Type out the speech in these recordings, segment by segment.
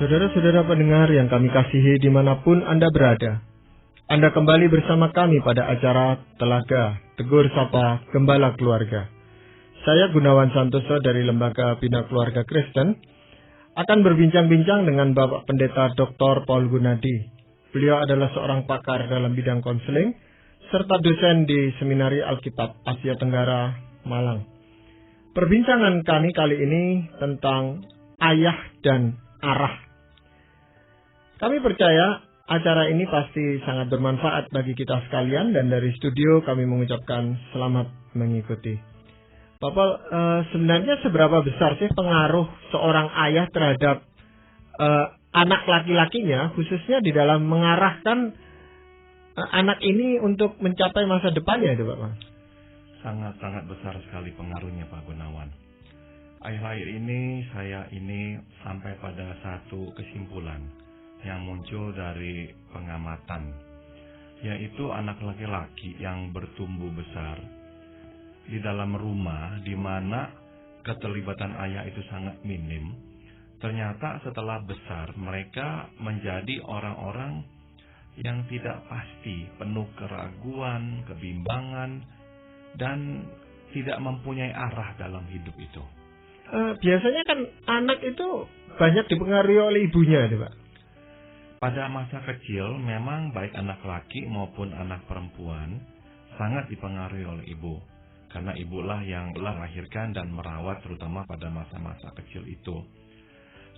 Saudara-saudara pendengar yang kami kasihi dimanapun Anda berada, Anda kembali bersama kami pada acara Telaga Tegur Sapa Gembala Keluarga. Saya Gunawan Santoso dari Lembaga Bina Keluarga Kristen akan berbincang-bincang dengan Bapak Pendeta Dr. Paul Gunadi. Beliau adalah seorang pakar dalam bidang konseling serta dosen di Seminari Alkitab Asia Tenggara, Malang. Perbincangan kami kali ini tentang ayah dan arah. Kami percaya acara ini pasti sangat bermanfaat bagi kita sekalian dan dari studio kami mengucapkan selamat mengikuti. Bapak, sebenarnya seberapa besar sih pengaruh seorang ayah terhadap anak laki-lakinya, khususnya di dalam mengarahkan anak ini untuk mencapai masa depannya itu, Bapak? Sangat-sangat besar sekali pengaruhnya, Pak Gunawan. Akhir-akhir ini saya sampai pada satu kesimpulan yang muncul dari pengamatan, yaitu anak laki-laki yang bertumbuh besar di dalam rumah di mana keterlibatan ayah itu sangat minim. Ternyata setelah besar mereka menjadi orang-orang yang tidak pasti, penuh keraguan, kebimbangan, dan tidak mempunyai arah dalam hidup itu. Biasanya kan anak itu banyak dipengaruhi oleh ibunya, Pak. Pada masa kecil memang baik anak laki maupun anak perempuan sangat dipengaruhi oleh ibu. Karena ibulah yang melahirkan dan merawat terutama pada masa-masa kecil itu.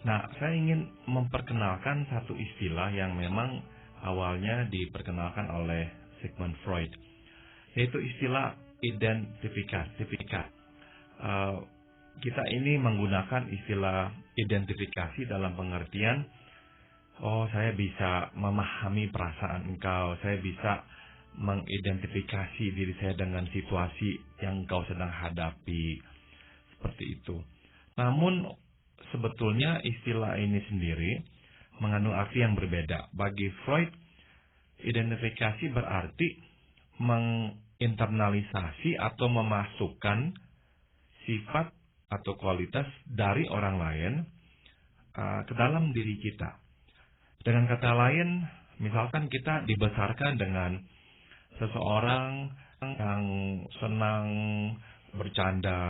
Nah, saya ingin memperkenalkan satu istilah yang memang awalnya diperkenalkan oleh Sigmund Freud, yaitu istilah identifikasi. Kita ini menggunakan istilah identifikasi dalam pengertian, saya bisa memahami perasaan engkau, saya bisa mengidentifikasi diri saya dengan situasi yang engkau sedang hadapi, seperti itu. Namun sebetulnya istilah ini sendiri mengandung arti yang berbeda. Bagi Freud, identifikasi berarti menginternalisasi atau memasukkan sifat atau kualitas dari orang lain ke dalam diri kita. Dengan kata lain, misalkan kita dibesarkan dengan seseorang yang senang bercanda.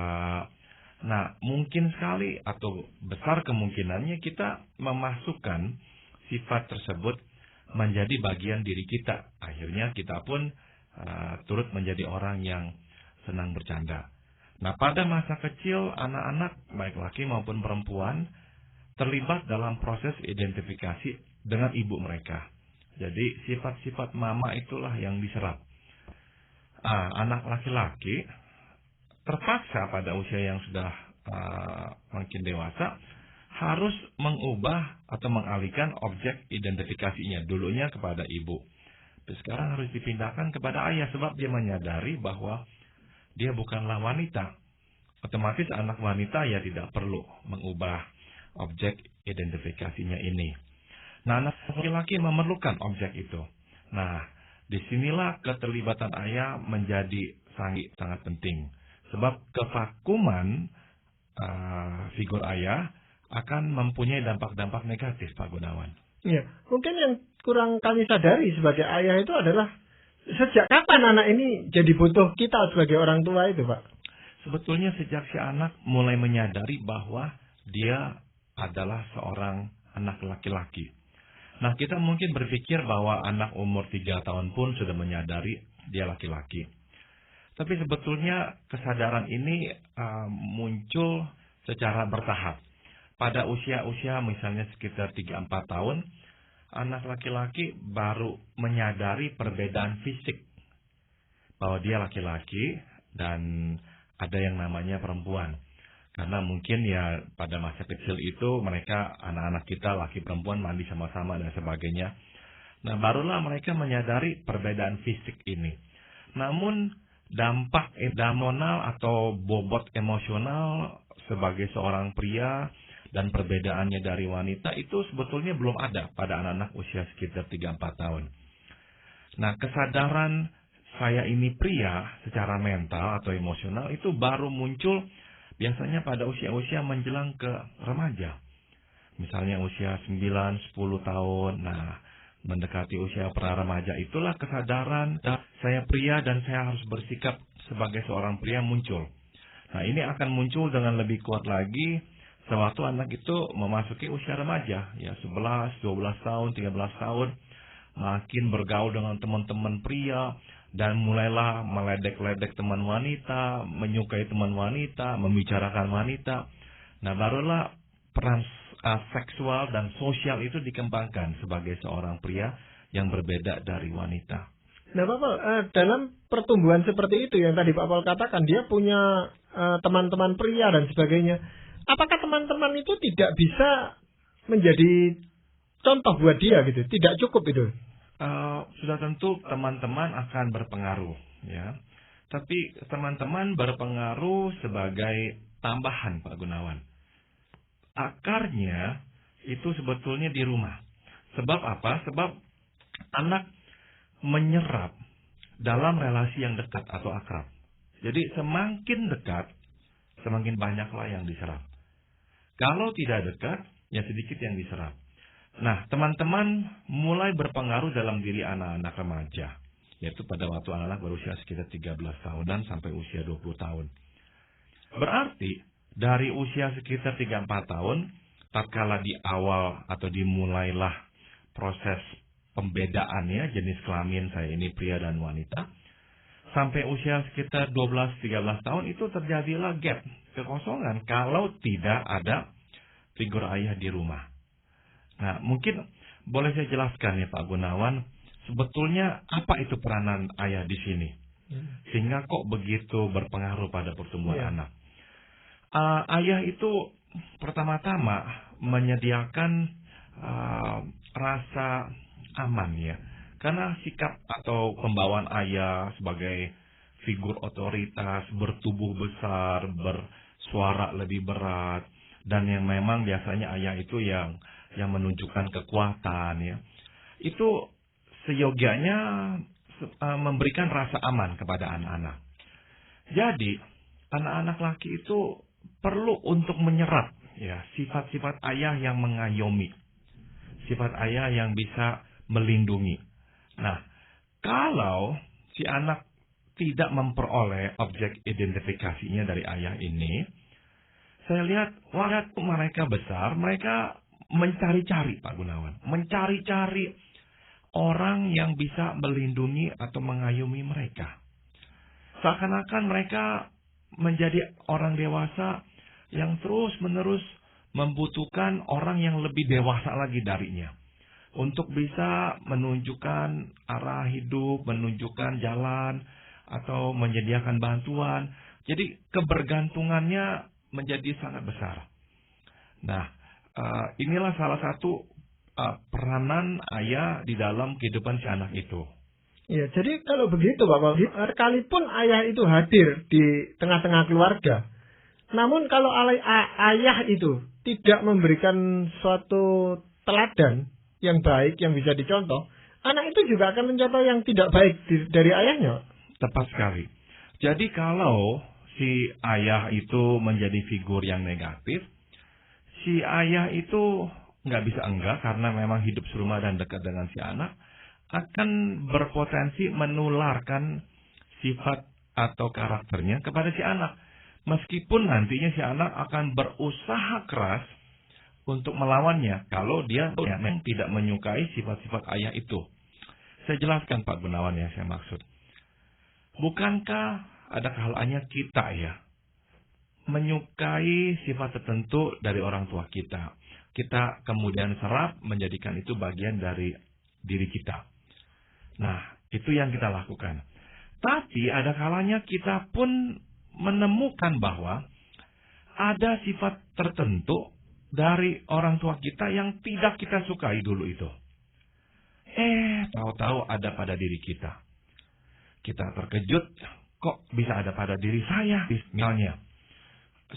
Nah, mungkin sekali atau besar kemungkinannya kita memasukkan sifat tersebut menjadi bagian diri kita. Akhirnya kita pun turut menjadi orang yang senang bercanda. Nah, pada masa kecil anak-anak baik laki maupun perempuan terlibat dalam proses identifikasi dengan ibu mereka. Jadi sifat-sifat mama itulah yang diserap. Anak laki-laki terpaksa pada usia yang sudah makin dewasa harus mengubah atau mengalihkan objek identifikasinya dulunya kepada ibu. Terus sekarang harus dipindahkan kepada ayah sebab dia menyadari bahwa dia bukanlah wanita. Otomatis anak wanita ya tidak perlu mengubah objek identifikasinya ini. Nah, anak laki-laki memerlukan objek itu. Nah, disinilah keterlibatan ayah menjadi sangat penting. Sebab kevakuman figur ayah akan mempunyai dampak-dampak negatif, Pak Gunawan. Ya, mungkin yang kurang kami sadari sebagai ayah itu adalah sejak kapan anak ini jadi butuh kita sebagai orang tua itu, Pak? Sebetulnya sejak si anak mulai menyadari bahwa dia adalah seorang anak laki-laki. Nah, kita mungkin berpikir bahwa anak umur 3 tahun pun sudah menyadari dia laki-laki. Tapi sebetulnya kesadaran ini muncul secara bertahap. Pada usia-usia misalnya sekitar 3-4 tahun, anak laki-laki baru menyadari perbedaan fisik. Bahwa dia laki-laki dan ada yang namanya perempuan. Karena mungkin ya pada masa kecil itu mereka anak-anak kita laki perempuan mandi sama-sama dan sebagainya. Nah, barulah mereka menyadari perbedaan fisik ini. Namun dampak emosional atau bobot emosional sebagai seorang pria dan perbedaannya dari wanita itu sebetulnya belum ada pada anak-anak usia sekitar 3-4 tahun. Nah, kesadaran saya ini pria secara mental atau emosional itu baru muncul biasanya pada usia-usia menjelang ke remaja. Misalnya usia 9, 10 tahun. Nah, mendekati usia pra-remaja itulah kesadaran saya pria dan saya harus bersikap sebagai seorang pria muncul. Nah, ini akan muncul dengan lebih kuat lagi sewaktu anak itu memasuki usia remaja, ya 11, 12 tahun, 13 tahun, makin bergaul dengan teman-teman pria dan mulailah meledek-ledek teman wanita, menyukai teman wanita, membicarakan wanita. Nah, barulah peran seksual dan sosial itu dikembangkan sebagai seorang pria yang berbeda dari wanita. Nah, Pak Paul, dalam pertumbuhan seperti itu yang tadi Pak Paul katakan, dia punya teman-teman pria dan sebagainya. Apakah teman-teman itu tidak bisa menjadi contoh buat dia gitu? Tidak cukup itu? Sudah tentu teman-teman akan berpengaruh, ya. Tapi teman-teman berpengaruh sebagai tambahan, Pak Gunawan. Akarnya itu sebetulnya di rumah. Sebab apa? Sebab anak menyerap dalam relasi yang dekat atau akrab. Jadi semakin dekat, semakin banyaklah yang diserap. Kalau tidak dekat, ya sedikit yang diserap. Nah, teman-teman mulai berpengaruh dalam diri anak-anak remaja, yaitu pada waktu anak-anak berusia sekitar 13 tahunan sampai usia 20 tahun. Berarti, dari usia sekitar 3-4 tahun, tatkala di awal atau dimulailah proses pembedaannya, jenis kelamin saya ini pria dan wanita, sampai usia sekitar 12-13 tahun itu terjadilah gap, kekosongan, kalau tidak ada figur ayah di rumah. Nah, mungkin boleh saya jelaskan ya Pak Gunawan, sebetulnya apa itu peranan ayah di sini? Sehingga kok begitu berpengaruh pada pertumbuhan anak. Ayah itu pertama-tama menyediakan rasa aman ya. Karena sikap atau pembawaan ayah sebagai figur otoritas, bertubuh besar, bersuara lebih berat, dan yang memang biasanya ayah itu yang menunjukkan kekuatan ya. Itu seyogianya memberikan rasa aman kepada anak-anak. Jadi, anak-anak laki itu perlu untuk menyerap ya sifat-sifat ayah yang mengayomi. Sifat ayah yang bisa melindungi. Nah, kalau si anak tidak memperoleh objek identifikasinya dari ayah ini, saya lihat waktu mereka besar, mereka mencari-cari Pak Gunawan, mencari-cari orang yang bisa melindungi atau mengayomi mereka. Seakan-akan mereka menjadi orang dewasa yang terus-menerus membutuhkan orang yang lebih dewasa lagi darinya untuk bisa menunjukkan arah hidup, menunjukkan jalan, atau menyediakan bantuan. Jadi kebergantungannya menjadi sangat besar. Nah, inilah salah satu peranan ayah di dalam kehidupan si anak itu. Ya, jadi kalau begitu Pak Paul, sekalipun ayah itu hadir di tengah-tengah keluarga, namun kalau ayah itu tidak memberikan suatu teladan yang baik, yang bisa dicontoh, anak itu juga akan mencontoh yang tidak baik dari ayahnya. Tepat sekali. Jadi kalau si ayah itu menjadi figur yang negatif, si ayah itu nggak bisa enggak karena memang hidup serumah dan dekat dengan si anak, akan berpotensi menularkan sifat atau karakternya kepada si anak. Meskipun nantinya si anak akan berusaha keras untuk melawannya kalau dia memang tidak menyukai sifat-sifat ayah itu. Saya jelaskan Pak Gunawan yang saya maksud. Bukankah ada kalanya kita ya menyukai sifat tertentu dari orang tua kita. Kita kemudian serap menjadikan itu bagian dari diri kita. Nah, itu yang kita lakukan. Tapi ada kalanya kita pun menemukan bahwa ada sifat tertentu dari orang tua kita yang tidak kita sukai dulu itu. Tahu-tahu ada pada diri kita. Kita terkejut, kok bisa ada pada diri saya? Misalnya,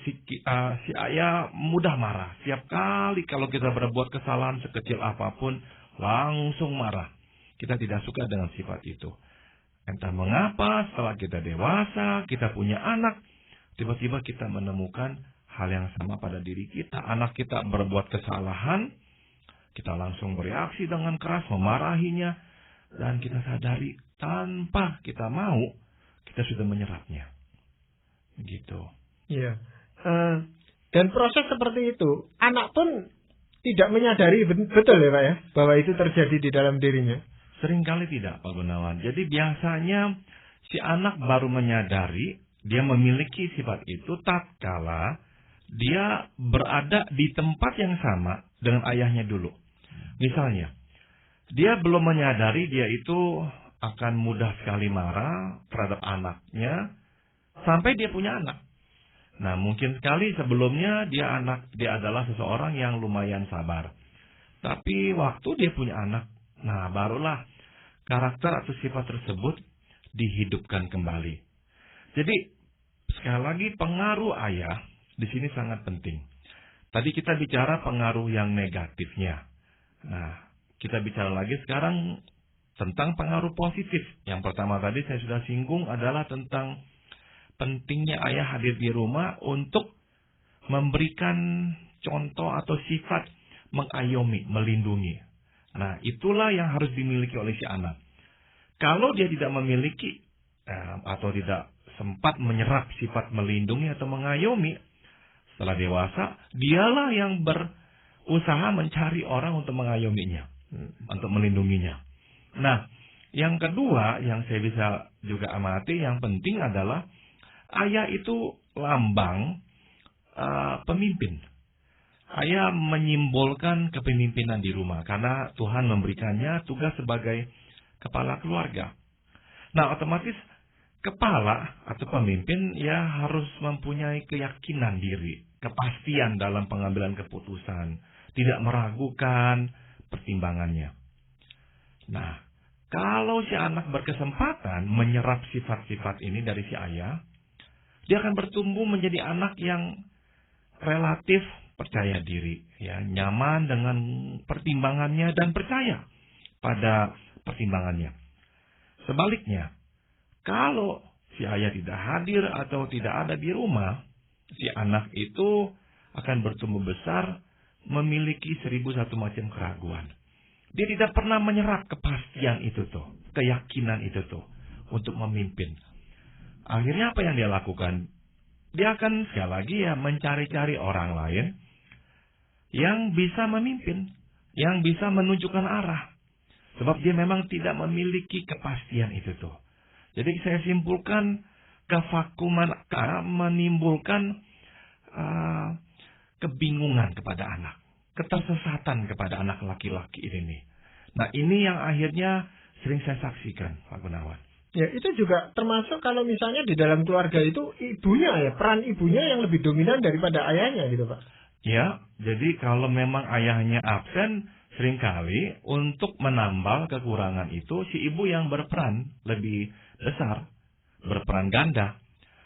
si ayah mudah marah. Setiap kali kalau kita berbuat kesalahan sekecil apapun, langsung marah. Kita tidak suka dengan sifat itu. Entah mengapa setelah kita dewasa, kita punya anak, tiba-tiba kita menemukan hal yang sama pada diri kita. Anak kita berbuat kesalahan, kita langsung bereaksi dengan keras, memarahinya, dan kita sadari tanpa kita mau, kita sudah menyerapnya. Gitu. Iya. Dan proses seperti itu, anak pun tidak menyadari betul ya Pak ya, bahwa itu terjadi di dalam dirinya. Seringkali tidak, Pak Gunawan. Jadi biasanya si anak baru menyadari dia memiliki sifat itu tatkala dia berada di tempat yang sama dengan ayahnya dulu. Misalnya, dia belum menyadari dia itu akan mudah sekali marah terhadap anaknya sampai dia punya anak. Nah, mungkin sekali sebelumnya dia adalah seseorang yang lumayan sabar. Tapi waktu dia punya anak, nah barulah karakter atau sifat tersebut dihidupkan kembali. Jadi, sekali lagi pengaruh ayah di sini sangat penting. Tadi kita bicara pengaruh yang negatifnya. Nah, kita bicara lagi sekarang tentang pengaruh positif. Yang pertama tadi saya sudah singgung adalah tentang pentingnya ayah hadir di rumah untuk memberikan contoh atau sifat mengayomi, melindungi. Nah, itulah yang harus dimiliki oleh si anak. Kalau dia tidak memiliki atau tidak sempat menyerap sifat melindungi atau mengayomi, setelah dewasa, dialah yang berusaha mencari orang untuk mengayominya, untuk melindunginya. Nah, yang kedua yang saya bisa juga amati, yang penting adalah ayah itu lambang pemimpin. Ayah menyimbolkan kepemimpinan di rumah karena Tuhan memberikannya tugas sebagai kepala keluarga. Nah, otomatis kepala atau pemimpin ya harus mempunyai keyakinan diri, kepastian dalam pengambilan keputusan, tidak meragukan pertimbangannya. Nah, kalau si anak berkesempatan menyerap sifat-sifat ini dari si ayah, dia akan bertumbuh menjadi anak yang relatif percaya diri, ya, nyaman dengan pertimbangannya dan percaya pada pertimbangannya. Sebaliknya, kalau si ayah tidak hadir atau tidak ada di rumah, si anak itu akan bertumbuh besar memiliki 1001 macam keraguan. Dia tidak pernah menyerap kepastian itu tuh, keyakinan itu tuh untuk memimpin. Akhirnya apa yang dia lakukan? Dia akan sekali lagi ya mencari-cari orang lain yang bisa memimpin, yang bisa menunjukkan arah. Sebab dia memang tidak memiliki kepastian itu tuh. Jadi saya simpulkan kevakuman menimbulkan kebingungan kepada anak, ketersesatan kepada anak laki-laki ini. Nah, ini yang akhirnya sering saya saksikan, Pak Gunawan. Ya, itu juga termasuk kalau misalnya di dalam keluarga itu ibunya ya, peran ibunya yang lebih dominan daripada ayahnya gitu Pak. Ya, jadi kalau memang ayahnya absen, seringkali untuk menambal kekurangan itu si ibu yang berperan lebih besar, berperan ganda.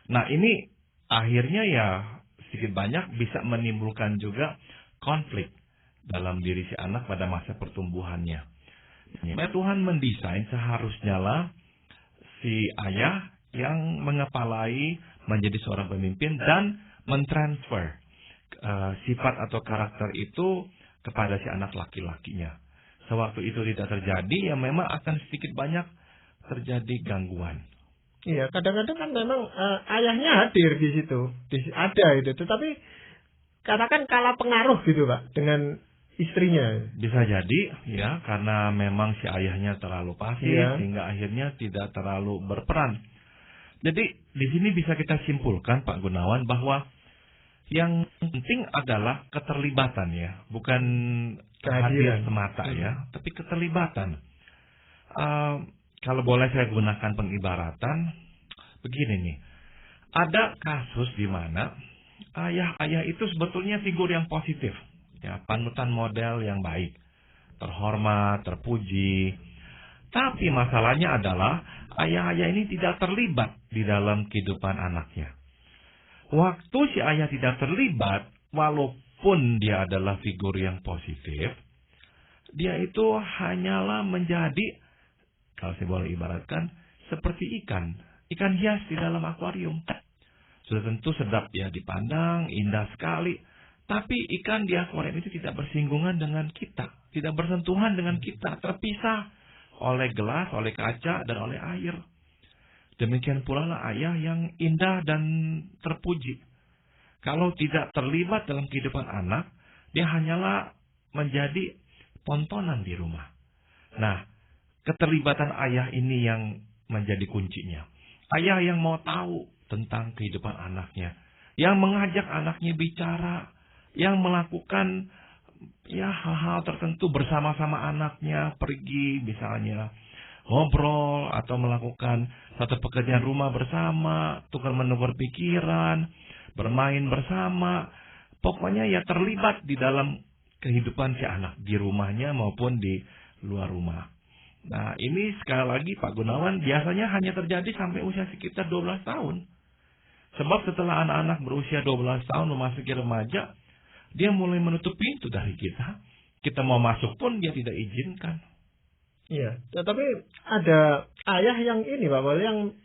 Nah, ini akhirnya ya sedikit banyak bisa menimbulkan juga konflik dalam diri si anak pada masa pertumbuhannya. Tuhan mendesain seharusnya lah si ayah yang mengepalai menjadi seorang pemimpin dan mentransfer sifat atau karakter itu kepada si anak laki-lakinya. Sewaktu itu tidak terjadi, ya memang akan sedikit banyak terjadi gangguan. Iya, kadang-kadang kan memang ayahnya hadir di situ, ada itu, tetapi katakan kalah pengaruh gitu Pak dengan istrinya. Bisa jadi, ya, karena memang si ayahnya terlalu pasif, ya, sehingga akhirnya tidak terlalu berperan. Jadi di sini bisa kita simpulkan Pak Gunawan bahwa yang penting adalah keterlibatan ya, bukan hadir semata ya, tapi keterlibatan. Kalau boleh saya gunakan pengibaratan, begini nih, ada kasus di mana ayah-ayah itu sebetulnya figur yang positif, ya, panutan model yang baik, terhormat, terpuji. Tapi masalahnya adalah ayah-ayah ini tidak terlibat di dalam kehidupan anaknya. Waktu si ayah tidak terlibat, walaupun dia adalah figur yang positif, dia itu hanyalah menjadi, kalau saya boleh ibaratkan, seperti ikan hias di dalam akuarium. sudah tentu sedap ya dipandang, indah sekali. Tapi ikan di akuarium itu tidak bersinggungan dengan kita, tidak bersentuhan dengan kita, terpisah oleh gelas, oleh kaca, dan oleh air. Demikian pula lah ayah yang indah dan terpuji. Kalau tidak terlibat dalam kehidupan anak, dia hanyalah menjadi tontonan di rumah. Nah, keterlibatan ayah ini yang menjadi kuncinya. Ayah yang mau tahu tentang kehidupan anaknya, yang mengajak anaknya bicara, yang melakukan ya hal-hal tertentu bersama-sama anaknya, pergi misalnya ngobrol atau melakukan satu pekerjaan rumah bersama, tukar-menukar pikiran, bermain bersama. Pokoknya ya terlibat di dalam kehidupan si anak di rumahnya maupun di luar rumah. Nah, ini sekali lagi Pak Gunawan biasanya hanya terjadi sampai usia sekitar 12 tahun. Sebab setelah anak-anak berusia 12 tahun memasuki remaja, dia mulai menutup pintu dari kita. Kita mau masuk pun dia tidak izinkan. Iya, tetapi ada ayah yang ini Pak Wal, yang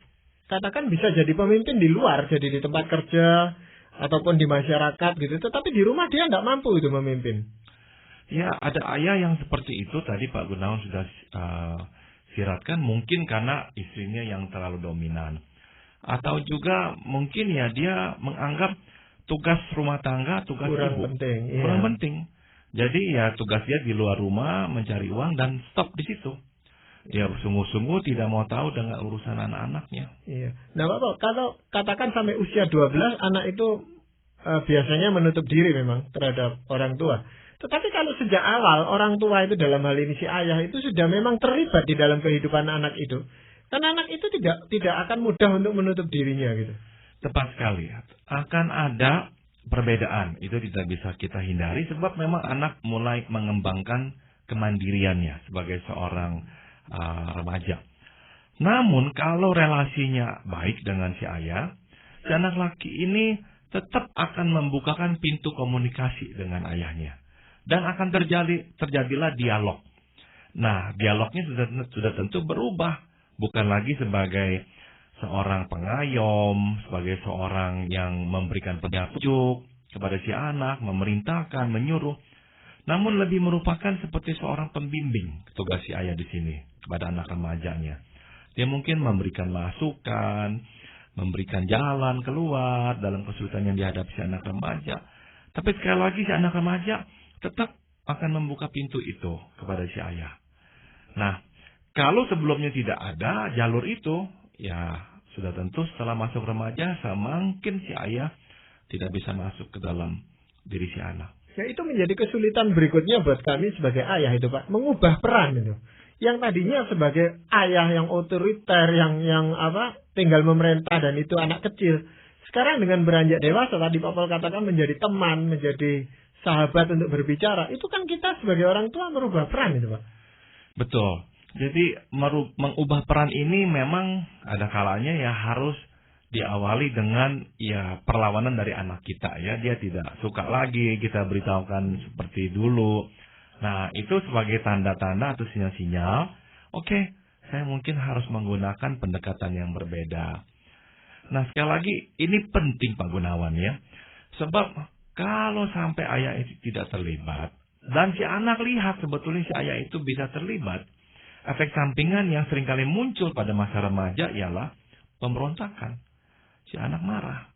katakan bisa jadi pemimpin di luar, jadi di tempat kerja ataupun di masyarakat gitu. Tetapi di rumah dia tidak mampu itu memimpin. Ya, ada ayah yang seperti itu tadi Pak Gunawan sudah siratkan, mungkin karena istrinya yang terlalu dominan. Atau juga mungkin ya dia menganggap tugas rumah tangga, tugas kurang ibu penting. Iya. kurang penting. Jadi ya tugas dia di luar rumah mencari uang dan stop di situ. Dia sungguh-sungguh tidak mau tahu dengan urusan anak-anaknya. Iya. Nah Bapak, kalau katakan sampai usia 12, anak itu biasanya menutup diri memang terhadap orang tua. Tetapi kalau sejak awal orang tua itu dalam hal ini si ayah itu sudah memang terlibat di dalam kehidupan anak itu, kan anak itu tidak akan mudah untuk menutup dirinya gitu. Tepat sekali. Akan ada perbedaan, itu tidak bisa kita hindari sebab memang anak mulai mengembangkan kemandiriannya sebagai seorang remaja. Namun kalau relasinya baik dengan si ayah, si anak laki ini tetap akan membukakan pintu komunikasi dengan ayahnya. Dan akan terjadilah dialog. Nah, dialognya sudah tentu berubah. Bukan lagi sebagai seorang pengayom, sebagai seorang yang memberikan petunjuk kepada si anak, memerintahkan, menyuruh. Namun lebih merupakan seperti seorang pembimbing tugas si ayah di sini kepada anak remajanya. Dia mungkin memberikan masukan, memberikan jalan keluar dalam kesulitan yang dihadapi si anak remaja. Tapi sekali lagi si anak remaja tetap akan membuka pintu itu kepada si ayah. Nah, kalau sebelumnya tidak ada jalur itu, ya sudah tentu setelah masuk remaja, semakin si ayah tidak bisa masuk ke dalam diri si anak. Ya itu menjadi kesulitan berikutnya buat kami sebagai ayah itu Pak, mengubah peran itu. Yang tadinya sebagai ayah yang otoriter, yang tinggal memerintah dan itu anak kecil. Sekarang dengan beranjak dewasa, tadi Pak Paul katakan menjadi teman, menjadi sahabat untuk berbicara. Itu kan kita sebagai orang tua merubah peran itu Pak. Betul. Jadi mengubah peran ini memang ada kalanya ya harus diawali dengan ya perlawanan dari anak kita ya. Dia tidak suka lagi kita beritahukan seperti dulu. Nah, itu sebagai tanda-tanda atau sinyal-sinyal. Oke, saya mungkin harus menggunakan pendekatan yang berbeda. Nah, sekali lagi ini penting Pak Gunawan ya. Sebab kalau sampai ayah itu tidak terlibat dan si anak lihat sebetulnya si ayah itu bisa terlibat, efek sampingan yang seringkali muncul pada masa remaja ialah pemberontakan. Si anak marah.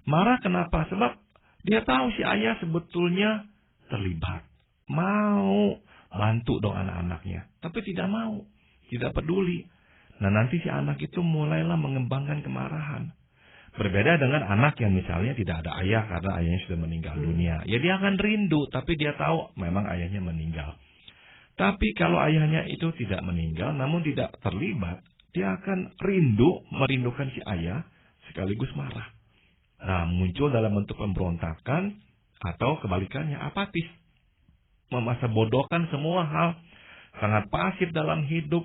Marah kenapa? Sebab dia tahu si ayah sebetulnya terlibat. Mau bantu dong anak-anaknya. Tapi tidak mau. Tidak peduli. Nah nanti si anak itu mulailah mengembangkan kemarahan. Berbeda dengan anak yang misalnya tidak ada ayah karena ayahnya sudah meninggal dunia. Ya dia akan rindu. Tapi dia tahu memang ayahnya meninggal. Tapi kalau ayahnya itu tidak meninggal namun tidak terlibat, dia akan rindu, merindukan si ayah sekaligus marah. Nah, muncul dalam bentuk pemberontakan atau kebalikannya apatis. Memasa bodohkan semua hal, sangat pasif dalam hidup,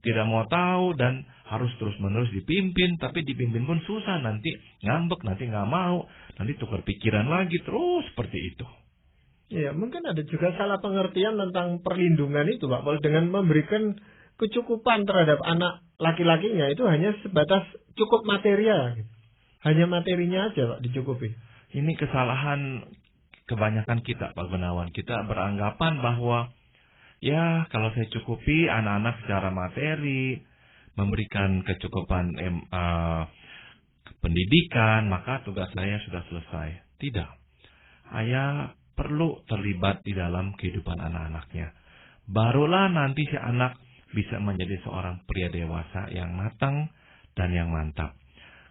tidak mau tahu dan harus terus-menerus dipimpin, tapi dipimpin pun susah, nanti ngambek, nanti nggak mau, nanti tukar pikiran lagi, terus seperti itu. Iya, mungkin ada juga salah pengertian tentang perlindungan itu Pak Paul, dengan memberikan kecukupan terhadap anak laki-lakinya itu hanya sebatas cukup material. Hanya materinya aja Pak dicukupi. Ini kesalahan kebanyakan kita, Pak Gunawan. Kita beranggapan bahwa ya kalau saya cukupi anak-anak secara materi, memberikan kecukupan pendidikan, maka tugas saya sudah selesai. Tidak. Ayah perlu terlibat di dalam kehidupan anak-anaknya. Barulah nanti si anak bisa menjadi seorang pria dewasa yang matang dan yang mantap.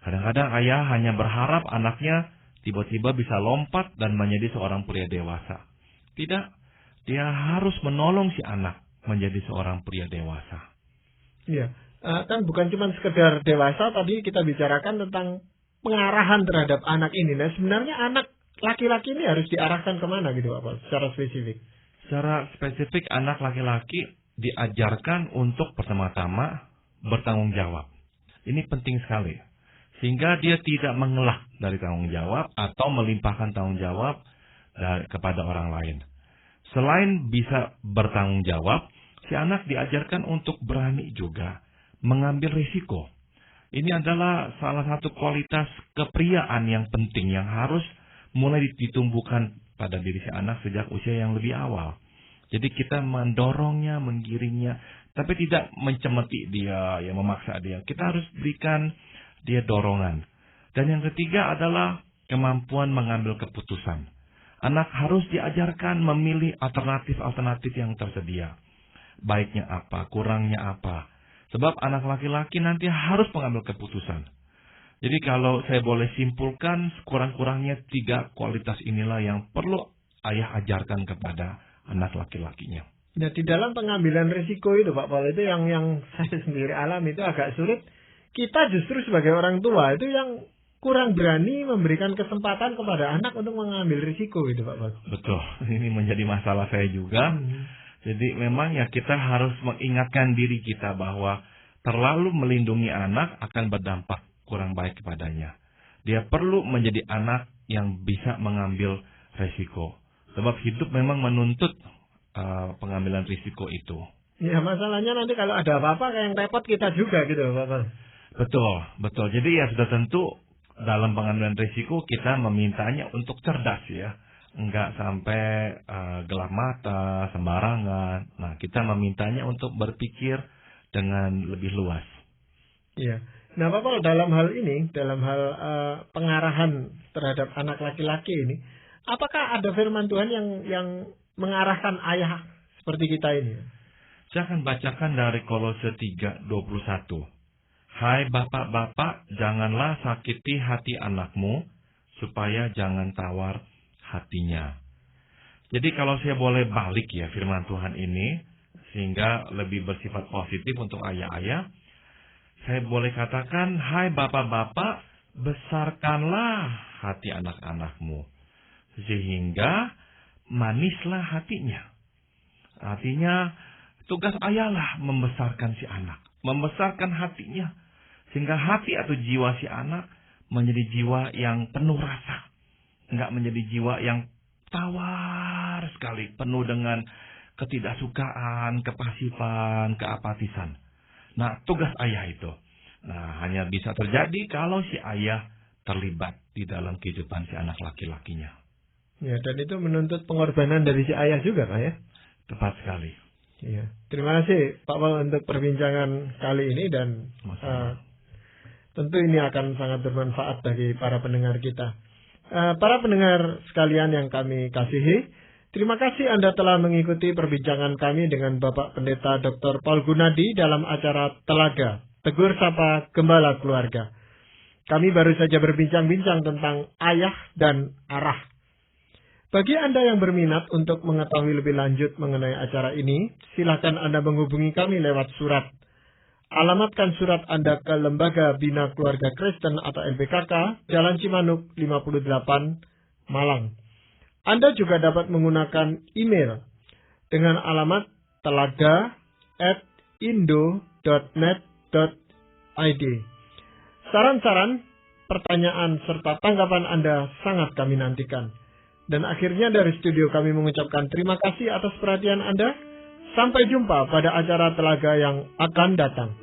Kadang-kadang ayah hanya berharap anaknya tiba-tiba bisa lompat dan menjadi seorang pria dewasa. Tidak, dia harus menolong si anak menjadi seorang pria dewasa. Iya, kan bukan cuma sekedar dewasa, tadi kita bicarakan tentang pengarahan terhadap anak ini. Nah, sebenarnya anak laki-laki ini harus diarahkan kemana gitu Pak, secara spesifik? Secara spesifik anak laki-laki diajarkan untuk pertama-tama bertanggung jawab. Ini penting sekali. Sehingga dia tidak mengelak dari tanggung jawab atau melimpahkan tanggung jawab kepada orang lain. Selain bisa bertanggung jawab, si anak diajarkan untuk berani juga mengambil risiko. Ini adalah salah satu kualitas kepriaan yang penting yang harus mulai ditumbuhkan pada diri si anak sejak usia yang lebih awal. Jadi kita mendorongnya, menggiringnya, tapi tidak mencemeti dia, ya memaksa dia. Kita harus berikan dia dorongan. Dan yang ketiga adalah kemampuan mengambil keputusan. Anak harus diajarkan memilih alternatif-alternatif yang tersedia. Baiknya apa, kurangnya apa. Sebab anak laki-laki nanti harus mengambil keputusan. Jadi kalau saya boleh simpulkan, kurang-kurangnya 3 kualitas inilah yang perlu ayah ajarkan kepada anak laki-lakinya. Nah, di dalam pengambilan risiko itu Pak Paul, itu yang saya sendiri alami itu agak sulit. Kita justru sebagai orang tua itu yang kurang berani memberikan kesempatan kepada anak untuk mengambil risiko gitu Pak Paul. Betul, ini menjadi masalah saya juga. Jadi memang ya kita harus mengingatkan diri kita bahwa terlalu melindungi anak akan berdampak kurang baik kepadanya. Dia perlu menjadi anak yang bisa mengambil risiko. Sebab hidup memang menuntut pengambilan risiko itu. Ya, masalahnya nanti kalau ada apa-apa kayak yang repot kita juga gitu Pak Paul. Betul. Jadi ya sudah tentu dalam pengambilan risiko kita memintanya untuk cerdas ya. Enggak sampai gelap mata, sembarangan. Nah, kita memintanya untuk berpikir dengan lebih luas. Iya. Nah, Pak Paul, dalam hal ini, dalam hal pengarahan terhadap anak laki-laki ini, apakah ada firman Tuhan yang mengarahkan ayah seperti kita ini? Saya akan bacakan dari Kolose 3:21. Hai bapak-bapak, janganlah sakiti hati anakmu, supaya jangan tawar hatinya. Jadi kalau saya boleh balik ya firman Tuhan ini, sehingga lebih bersifat positif untuk ayah-ayah, saya boleh katakan, hai bapak-bapak, besarkanlah hati anak-anakmu, sehingga manislah hatinya. Artinya, tugas ayahlah membesarkan si anak, membesarkan hatinya, sehingga hati atau jiwa si anak menjadi jiwa yang penuh rasa. Enggak menjadi jiwa yang tawar sekali, penuh dengan ketidaksukaan, kepasifan, keapatisan. Nah, tugas ayah itu. Nah, hanya bisa terjadi kalau si ayah terlibat di dalam kehidupan si anak laki-lakinya. Ya, dan itu menuntut pengorbanan dari si ayah juga, Pak ya? Tepat sekali. Iya. Terima kasih Pak Paul untuk perbincangan kali ini, dan tentu ini akan sangat bermanfaat bagi para pendengar kita. Para pendengar sekalian yang kami kasihi, terima kasih Anda telah mengikuti perbincangan kami dengan Bapak Pendeta Dr. Paul Gunadi dalam acara Telaga, Tegur Sapa Gembala Keluarga. Kami baru saja berbincang-bincang tentang ayah dan arah. Bagi Anda yang berminat untuk mengetahui lebih lanjut mengenai acara ini, silakan Anda menghubungi kami lewat surat. Alamatkan surat Anda ke Lembaga Bina Keluarga Kristen atau LBKK, Jalan Cimanuk 58, Malang. Anda juga dapat menggunakan email dengan alamat telaga@indo.net.id. Saran-saran, pertanyaan, serta tanggapan Anda sangat kami nantikan. Dan akhirnya dari studio kami mengucapkan terima kasih atas perhatian Anda. Sampai jumpa pada acara Telaga yang akan datang.